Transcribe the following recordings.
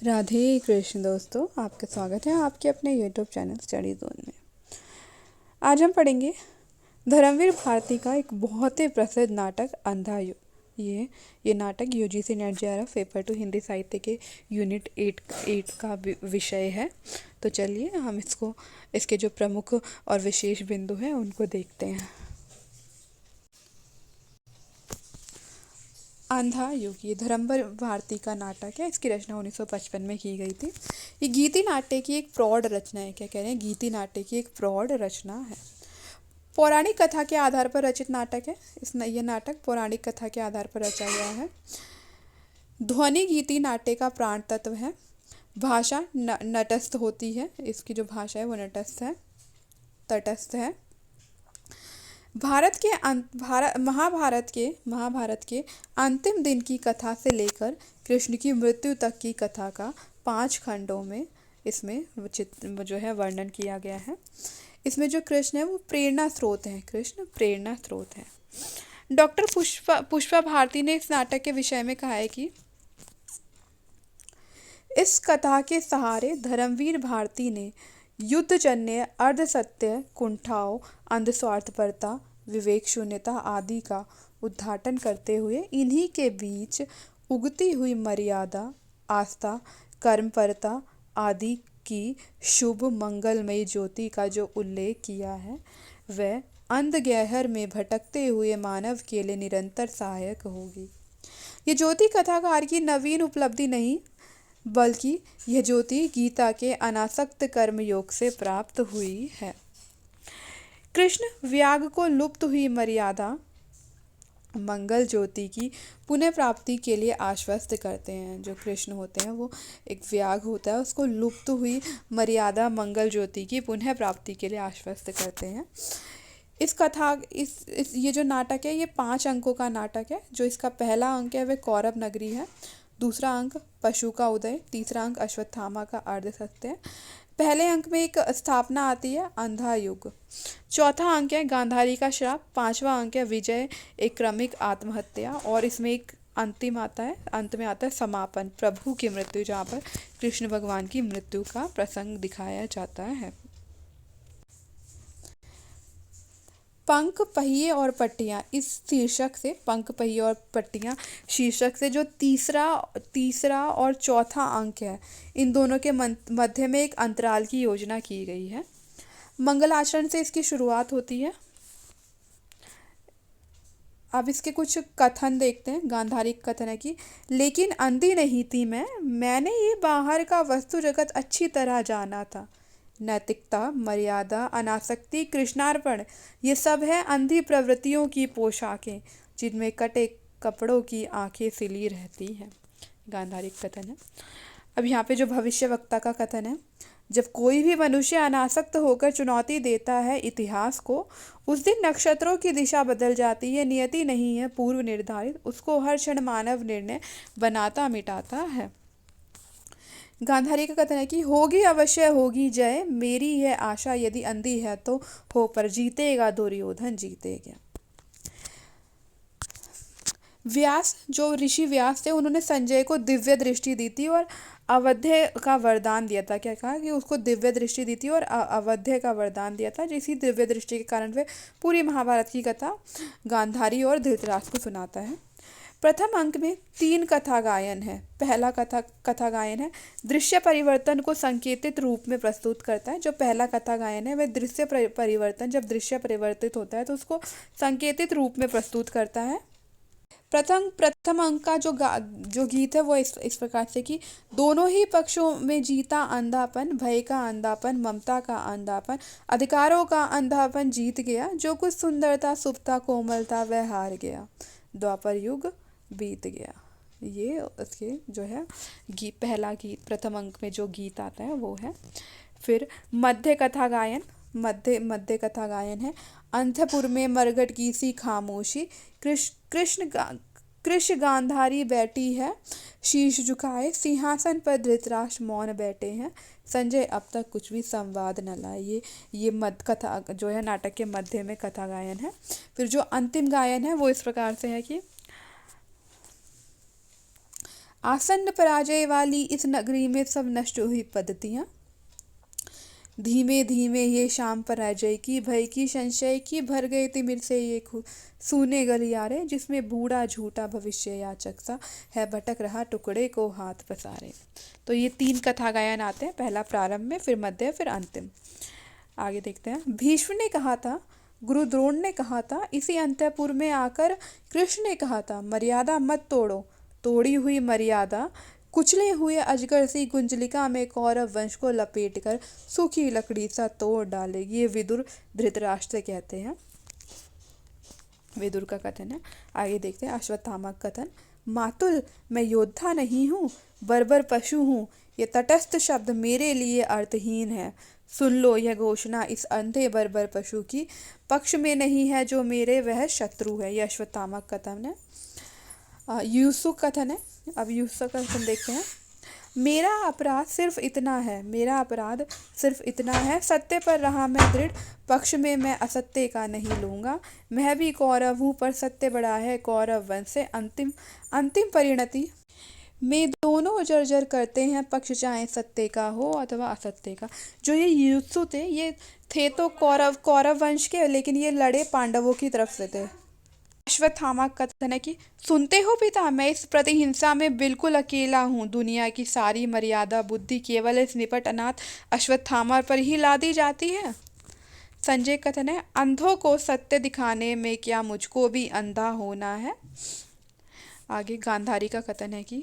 राधे कृष्ण दोस्तों, आपका स्वागत है आपके अपने यूट्यूब चैनल स्टडी जोन में। आज हम पढ़ेंगे धर्मवीर भारती का एक बहुत ही प्रसिद्ध नाटक अंधा युग। ये नाटक UGC net JRF paper 2 Hindi साहित्य के यूनिट 8 का विषय है। तो चलिए हम इसके जो प्रमुख और विशेष बिंदु हैं उनको देखते हैं। अंधा युग ये धर्मवीर भारती का नाटक है। इसकी रचना 1955 में की गई थी। ये गीति नाट्य की एक प्रौढ़ रचना है। क्या कह रहे हैं? गीति नाट्य की एक प्रौढ़ रचना है। पौराणिक कथा के आधार पर रचित नाटक है। ये नाटक पौराणिक कथा के आधार पर रचा गया है। ध्वनि गीति नाट्य का प्राण तत्व है। भाषा नटस्थ होती है। इसकी जो भाषा है वो नटस्थ है, तटस्थ है। महाभारत के अंतिम दिन की कथा से लेकर कृष्ण की मृत्यु तक की कथा का 5 खंडों में इसमें जो है वर्णन किया गया है। इसमें जो कृष्ण है वो प्रेरणा स्रोत है। कृष्ण प्रेरणा स्रोत है। डॉक्टर पुष्पा भारती ने इस नाटक के विषय में कहा है कि इस कथा के सहारे धर्मवीर भारती ने युद्धजन्य अर्धसत्य, कुंठाओं, अंधस्वार्थपरता, विवेक शून्यता आदि का उद्घाटन करते हुए इन्हीं के बीच उगती हुई मर्यादा, आस्था, कर्मपरता आदि की शुभ मंगलमयी ज्योति का जो उल्लेख किया है वह अंधगहर में भटकते हुए मानव के लिए निरंतर सहायक होगी। ये ज्योति कथाकार की नवीन उपलब्धि नहीं, बल्कि यह ज्योति गीता के अनासक्त कर्म योग से प्राप्त हुई है। कृष्ण व्याग को लुप्त हुई मर्यादा मंगल ज्योति की पुनः प्राप्ति के लिए आश्वस्त करते हैं। जो कृष्ण होते हैं वो एक व्याग होता है, उसको लुप्त हुई मर्यादा मंगल ज्योति की पुनः प्राप्ति के लिए आश्वस्त करते हैं। ये जो नाटक है ये 5 अंकों का नाटक है। जो इसका पहला अंक है वह कौरव नगरी है, दूसरा अंक पशु का उदय, तीसरा अंक अश्वत्थामा का अर्धसत्य है। पहले अंक में एक स्थापना आती है अंधा युग। चौथा अंक है गांधारी का श्राप। 5वां अंक है विजय, एक क्रमिक आत्महत्या। और इसमें एक अंत में आता है समापन, प्रभु की मृत्यु, जहाँ पर कृष्ण भगवान की मृत्यु का प्रसंग दिखाया जाता है। पंख पहिए और पट्टियाँ इस शीर्षक से, पंख पहिए और पट्टियाँ शीर्षक से जो तीसरा और चौथा अंक है, इन दोनों के मध्य में एक अंतराल की योजना की गई है। मंगलाचरण से इसकी शुरुआत होती है। अब इसके कुछ कथन देखते हैं। गांधारी कथन है कि लेकिन अंधी नहीं थी मैंने ये बाहर का वस्तु जगत अच्छी तरह जाना था। नैतिकता, मर्यादा, अनासक्ति, कृष्णार्पण, ये सब है अंधी प्रवृत्तियों की पोशाकें जिनमें कटे कपड़ों की आंखें सिली रहती हैं। गांधारी कथन है। अब यहाँ पे जो भविष्यवक्ता का कथन है, जब कोई भी मनुष्य अनासक्त होकर चुनौती देता है इतिहास को, उस दिन नक्षत्रों की दिशा बदल जाती है। नियति नहीं है पूर्व निर्धारित, उसको हर क्षण मानव निर्णय बनाता मिटाता है। गांधारी का कथन है कि होगी अवश्य होगी जय, मेरी यह आशा यदि अंधी है तो हो, पर जीतेगा दुर्योधन जीतेगा। व्यास, जो ऋषि व्यास थे, उन्होंने संजय को दिव्य दृष्टि दी थी और अवध्य का वरदान दिया था। क्या कहा कि उसको दिव्य दृष्टि दी थी और अवध्य का वरदान दिया था, जिसी दिव्य दृष्टि के कारण वे पूरी महाभारत की कथा गांधारी और धृतराष्ट्र को सुनाता है। प्रथम अंक में 3 कथा गायन है। पहला कथा गायन है दृश्य परिवर्तन को संकेतित रूप में प्रस्तुत करता है। जो पहला कथा गायन है वह दृश्य परिवर्तन, जब दृश्य परिवर्तित होता है तो उसको संकेतित रूप में प्रस्तुत करता है। प्रथम अंक का जो गीत है वो इस प्रकार से कि दोनों ही पक्षों में जीता अंधापन, भय का अंधापन, ममता का अंधापन, अधिकारों का अंधापन जीत गया, जो कुछ सुंदरता, सुप्ता, कोमलता वह हार गया, द्वापर युग बीत गया। ये उसके जो है पहला गीत, प्रथम अंक में जो गीत आता है वो है। फिर मध्य कथा गायन है अंधपुर में मरघट की सी खामोशी, कृष्ण गांधारी बैठी है शीश झुकाए, सिंहासन पर धृतराष्ट्र मौन बैठे हैं, संजय अब तक कुछ भी संवाद न लाए। ये मध्य कथा जो है नाटक के मध्य में कथा गायन है। फिर जो अंतिम गायन है वो इस प्रकार से है कि आसन्न पराजय वाली इस नगरी में सब नष्ट हुई पद्धतियाँ। धीमे धीमे ये शाम पराजय की, भय की, संशय की, भर गए तिमिर से ये सूने गलियारे, जिसमें बूढ़ा झूठा भविष्य याचक सा है भटक रहा टुकड़े को हाथ पसारे। तो ये 3 कथा गायन आते हैं, पहला प्रारंभ में, फिर मध्य, फिर अंतिम। आगे देखते हैं। भीष्म ने कहा था, गुरु द्रोण ने कहा था, इसी अंतःपुर में आकर कृष्ण ने कहा था, मर्यादा मत तोड़ो। तोड़ी हुई मर्यादा कुचले हुए अजगर सी गुंजलिका में कौरव वंश को लपेटकर सूखी लकड़ी सा तोड़ डालेगी। ये विदुर धृतराष्ट्र कहते हैं, विदुर का कथन है। आगे देखते हैं अश्वत्थामा का कथन। मातुल, मैं योद्धा नहीं हूँ, बर्बर पशु हूँ। ये तटस्थ शब्द मेरे लिए अर्थहीन है। सुन लो, यह घोषणा इस अंधे बर्बर पशु की पक्ष में नहीं है, जो मेरे वह शत्रु है। यह अश्वत्थामा का कथन है। यूसुफ कथन है। अब यूसुफ का कथन देखते हैं। मेरा अपराध सिर्फ इतना है, मेरा अपराध सिर्फ इतना है, सत्य पर रहा मैं दृढ़, पक्ष में मैं असत्य का नहीं लूँगा। मैं भी कौरव हूँ, पर सत्य बड़ा है, कौरव वंश से अंतिम अंतिम परिणति में दोनों जर्जर करते हैं, पक्ष चाहे सत्य का हो अथवा असत्य का। जो ये यूसुफ थे, ये थे तो कौरव वंश के, लेकिन ये लड़े पांडवों की तरफ से थे। अश्वत्थामा का कथन है कि सुनते हो पिता, मैं इस प्रतिहिंसा में बिल्कुल अकेला हूँ। दुनिया की सारी मर्यादा बुद्धि केवल इस निपट अनाथ अश्वत्थामा पर ही लादी जाती है। संजय कथन है, अंधों को सत्य दिखाने में क्या मुझको भी अंधा होना है। आगे गांधारी का कथन है कि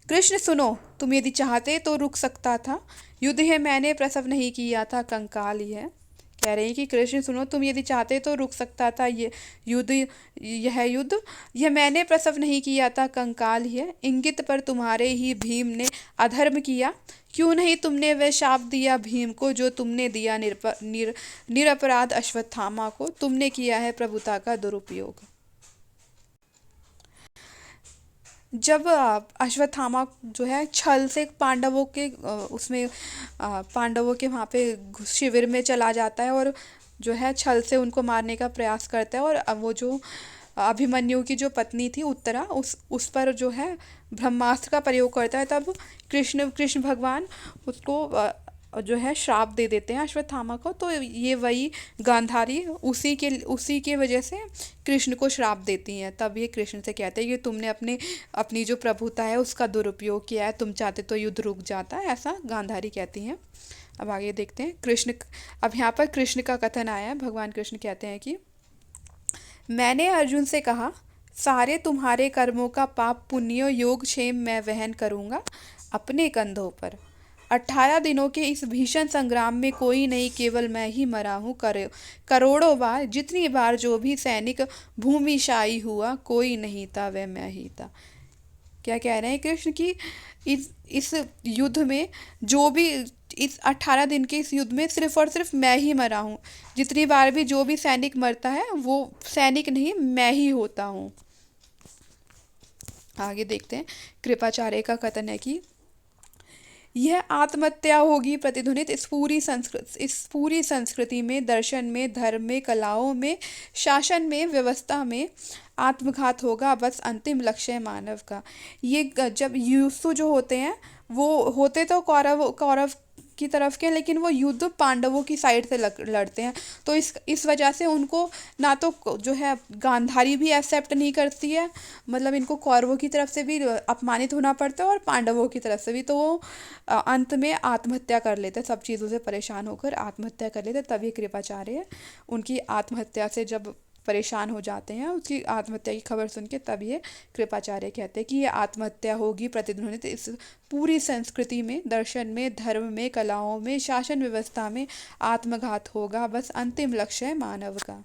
कृष्ण सुनो, तुम यदि चाहते तो रुक सकता था, युद्ध है मैंने प्रसव नहीं किया था, कंकाल ही है। कह रहे हैं कि कृष्ण सुनो, तुम यदि चाहते तो रुक सकता था, यह युद्ध यह मैंने प्रसव नहीं किया था, कंकाल ही है। इंगित पर तुम्हारे ही भीम ने अधर्म किया, क्यों नहीं तुमने वह शाप दिया भीम को, जो तुमने दिया निरपराध अश्वत्थामा को। तुमने किया है प्रभुता का दुरुपयोग। जब अश्वत्थामा जो है छल से पांडवों के उसमें पांडवों के वहाँ पे शिविर में चला जाता है, और जो है छल से उनको मारने का प्रयास करता है, और वो जो अभिमन्यु की जो पत्नी थी उत्तरा, उस पर जो है ब्रह्मास्त्र का प्रयोग करता है। तब कृष्ण भगवान उसको जो है श्राप दे देते हैं अश्वत्थामा को। तो ये वही गांधारी उसी के वजह से कृष्ण को श्राप देती हैं। तब ये कृष्ण से कहते हैं कि तुमने अपनी जो प्रभुता है उसका दुरुपयोग किया है, तुम चाहते तो युद्ध रुक जाता है, ऐसा गांधारी कहती हैं। अब आगे देखते हैं कृष्ण। अब यहाँ पर कृष्ण का कथन आया है। भगवान कृष्ण कहते हैं कि मैंने अर्जुन से कहा, सारे तुम्हारे कर्मों का पाप पुण्य योग क्षेम मैं वहन करूँगा अपने कंधों पर। 18 दिनों के इस भीषण संग्राम में कोई नहीं, केवल मैं ही मरा हूँ। करोड़ों बार, जितनी बार जो भी सैनिक भूमिशाई हुआ, कोई नहीं था, वह मैं ही था। क्या कह रहे हैं कृष्ण की इस युद्ध में जो भी इस 18 दिन के इस युद्ध में सिर्फ और सिर्फ मैं ही मरा हूँ। जितनी बार भी जो भी सैनिक मरता है वो सैनिक नहीं, मैं ही होता हूँ। आगे देखते हैं। कृपाचार्य का कथन है कि यह आत्महत्या होगी प्रतिध्वनित इस पूरी संस्कृति में, दर्शन में, धर्म में, कलाओं में, शासन में, व्यवस्था में आत्मघात होगा, बस अंतिम लक्ष्य मानव का। ये जब यूसु जो होते हैं वो होते तो कौरव की तरफ के, लेकिन वो युद्ध पांडवों की साइड से लड़ते हैं। तो इस वजह से उनको ना तो जो है गांधारी भी एक्सेप्ट नहीं करती है, मतलब इनको कौरवों की तरफ से भी अपमानित होना पड़ता है और पांडवों की तरफ से भी। तो वो अंत में आत्महत्या कर लेते, सब चीज़ों से परेशान होकर आत्महत्या कर लेते। तब ये कृपाचार्य उनकी आत्महत्या से जब परेशान हो जाते हैं, उसकी आत्महत्या की खबर सुन के, तब ये कृपाचार्य कहते हैं कि ये आत्महत्या होगी प्रतिध्वनित इस पूरी संस्कृति में, दर्शन में, धर्म में, कलाओं में, शासन व्यवस्था में आत्मघात होगा, बस अंतिम लक्ष्य है मानव का।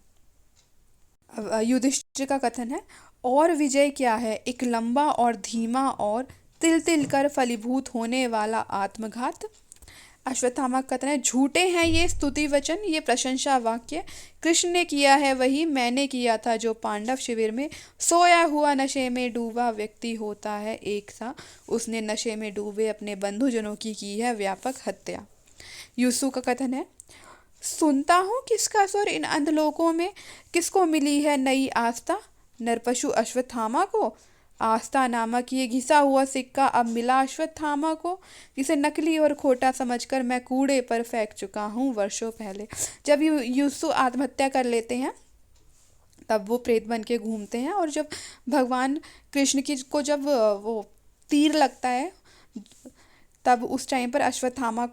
अब युधिष्ठिर का कथन है, और विजय क्या है, एक लंबा और धीमा और तिल तिल कर फलीभूत होने वाला आत्मघात। अश्वत्थामा का कथन है, झूठे हैं ये स्तुति वचन, ये प्रशंसा वाक्य। कृष्ण ने किया है वही मैंने किया था, जो पांडव शिविर में सोया हुआ नशे में डूबा व्यक्ति होता है एक सा, उसने नशे में डूबे अपने बंधुजनों की है व्यापक हत्या। यूसुफ का कथन है, सुनता हूँ किसका सुर इन अंधलोकों में, किसको मिली है नई आस्था, नरपशु अश्वत्थामा को। आस्था नामक ये घिसा हुआ सिक्का अब मिला अश्वत्थामा को, जिसे नकली और खोटा समझकर मैं कूड़े पर फेंक चुका हूँ वर्षों पहले। जब युसु आत्महत्या कर लेते हैं तब वो प्रेत बन के घूमते हैं, और जब भगवान कृष्ण की को जब वो तीर लगता है, तब उस टाइम पर अश्वत्थामा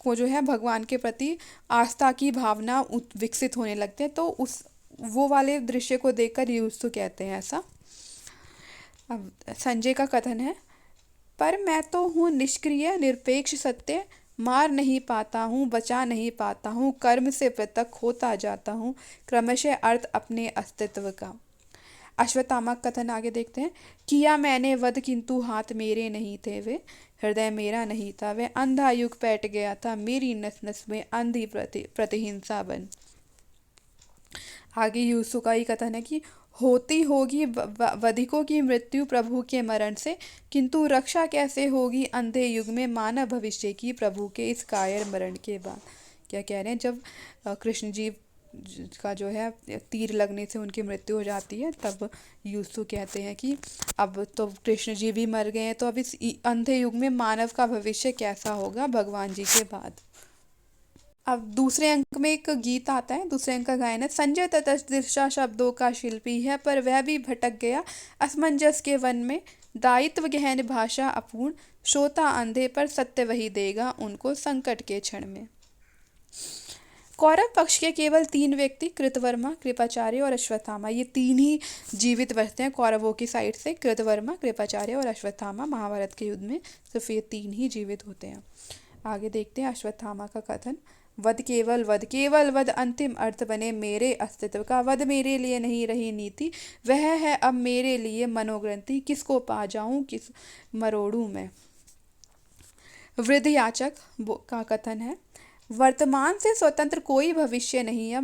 को जो है भगवान के प्रति आस्था की भावना विकसित होने लगते हैं। तो उस वो वाले दृश्य को देखकर युसु कहते हैं ऐसा। अब संजय का कथन है, पर मैं तो हूँ निष्क्रिय निरपेक्ष सत्य, मार नहीं पाता हूँ, बचा नहीं पाता हूँ, कर्म से पृथक होता जाता हूँ, क्रमशः अर्थ अपने अस्तित्व का। अश्वत्थामा का कथन आगे देखते हैं। किया मैंने वध किंतु हाथ मेरे नहीं थे वे, हृदय मेरा नहीं था वे, अंधा युग पैठ गया था मेरी नस नस में, अंधी प्रतिहिंसा बन। आगे यूसु का ही कथन है कि होती होगी वधिकों की मृत्यु प्रभु के मरण से, किंतु रक्षा कैसे होगी अंधे युग में मानव भविष्य की प्रभु के इस कायर मरण के बाद। क्या कह रहे हैं, जब कृष्ण जी का जो है तीर लगने से उनकी मृत्यु हो जाती है, तब यूसु कहते हैं कि अब तो कृष्ण जी भी मर गए हैं, तो अब इस अंधे युग में मानव का भविष्य कैसा होगा भगवान जी के बाद। अब दूसरे अंक में एक गीत आता है, दूसरे अंक का गायन है। संजय तटस्थ शब्दों का शिल्पी है, पर वह भी भटक गया असमंजस के वन में, दायित्व गहन भाषा अपूर्ण, श्रोता अंधे पर सत्य वही देगा उनको संकट के क्षण में। कौरव पक्ष के केवल 3 व्यक्ति कृतवर्मा, कृपाचार्य और अश्वत्थामा, ये 3 ही जीवित बचते हैं कौरवों की साइड से। कृतवर्मा, कृपाचार्य और अश्वत्थामा, महाभारत के युद्ध में सिर्फ ये 3 ही जीवित होते हैं। आगे देखते हैं अश्वत्थामा का कथन। वध केवल वध अंतिम अर्थ बने मेरे अस्तित्व का, वध मेरे लिए नहीं रही नीति, वह है अब मेरे लिए मनोग्रंथि, किसको पा जाऊं किस मरोड़ू मैं। वृद्ध याचक का कथन है। वर्तमान से स्वतंत्र कोई भविष्य नहीं,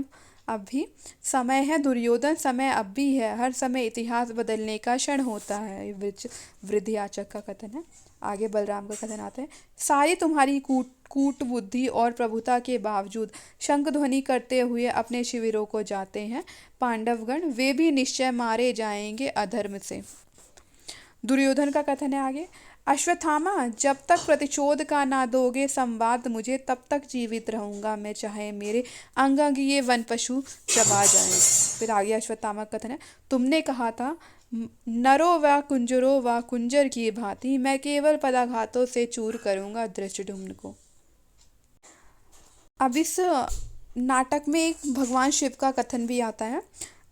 अब भी समय है दुर्योधन, समय अब भी है, हर समय इतिहास बदलने का क्षण होता है। वृद्ध याचक का कथन है। आगे बलराम का कथन आता है। सारी तुम्हारी कूट बुद्धि और प्रभुता के बावजूद शंख ध्वनि करते हुए अपने शिविरों को जाते हैं पांडवगण, वे भी निश्चय मारे जाएंगे अधर्म से। दुर्योधन का कथन है आगे। अश्वत्थामा, जब तक प्रतिशोध का ना दोगे संवाद मुझे, तब तक जीवित रहूंगा मैं, चाहे मेरे अंग अंग ये वन पशु चबा जाएं। फिर आगे अश्वत्थामा का कथन है। तुमने कहा था नरो व कुंजरो व कुंजर की भांति, मैं केवल पदाघातों से चूर करूंगा धृष्टद्युम्न को। अब इस नाटक में एक भगवान शिव का कथन भी आता है।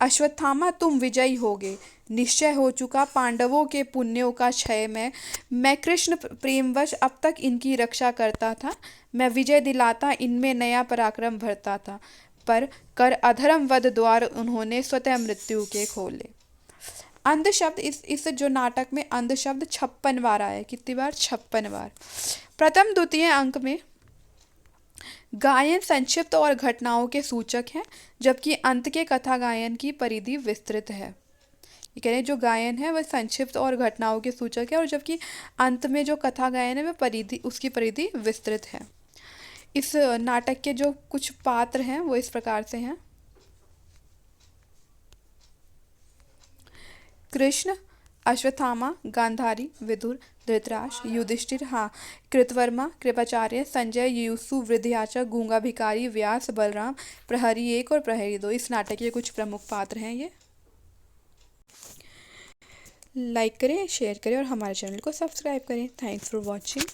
अश्वत्थामा, तुम विजयी होगे, निश्चय हो चुका पांडवों के पुण्यों का क्षय मैं कृष्ण प्रेमवश अब तक इनकी रक्षा करता था, मैं विजय दिलाता इनमें नया पराक्रम भरता था, पर कर अधर्म वध द्वार उन्होंने स्वतः मृत्यु के खोले। अंध शब्द इस जो नाटक में अंध शब्द 56 बार आया है। कितनी बार? 56 बार। प्रथम द्वितीय अंक में गायन संक्षिप्त और घटनाओं के सूचक हैं, जबकि अंत के कथा गायन की परिधि विस्तृत है। ये कह रहे हैं जो गायन है वह संक्षिप्त और घटनाओं के सूचक है, और जबकि अंत में जो कथा गायन है वह उसकी परिधि विस्तृत है। इस नाटक के जो कुछ पात्र हैं वो इस प्रकार से हैं। कृष्ण, अश्वत्थामा, गांधारी, विदुर, धृतराष्ट्र, युधिष्ठिर, कृतवर्मा, कृपाचार्य, संजय, युसु, वृद्धयाचक, गूंगा भिखारी, व्यास, बलराम, प्रहरी 1 और प्रहरी 2, इस नाटक के कुछ प्रमुख पात्र हैं ये। लाइक करें, शेयर करें और हमारे चैनल को सब्सक्राइब करें। Thanks for watching.